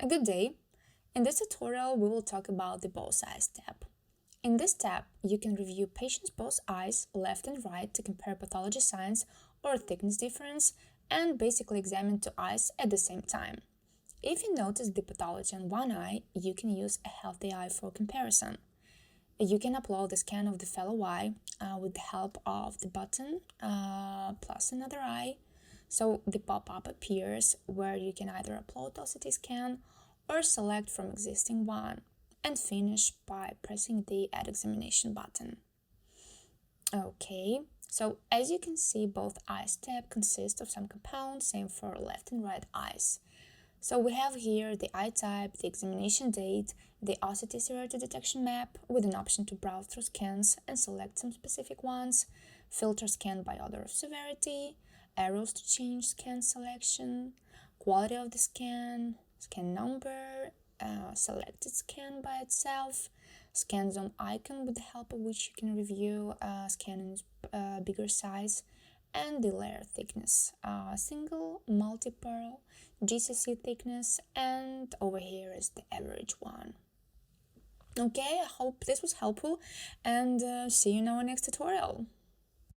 A good day. In this tutorial, we will talk about the both eyes tab. In this tab, you can review patients' both eyes, left and right, to compare pathology signs or thickness difference, and basically examine two eyes at the same time. If you notice the pathology on one eye, you can use a healthy eye for comparison. You can upload a scan of the fellow eye with the help of the button plus another eye. So the pop-up appears where you can either upload a CT scan or select from existing one and finish by pressing the Add Examination button. Okay, so as you can see, both eyes tab consists of some compounds, same for left and right eyes. So we have here the eye type, the examination date, the OCT severity detection map with an option to browse through scans and select some specific ones, filter scan by order of severity, arrows to change scan selection, quality of the scan, scan number, selected scan by itself, scan zone icon with the help of which you can review scan in bigger size, and the layer thickness, single, multi-pearl, GCC thickness, and over here is the average one. Okay, I hope this was helpful, and see you in our next tutorial.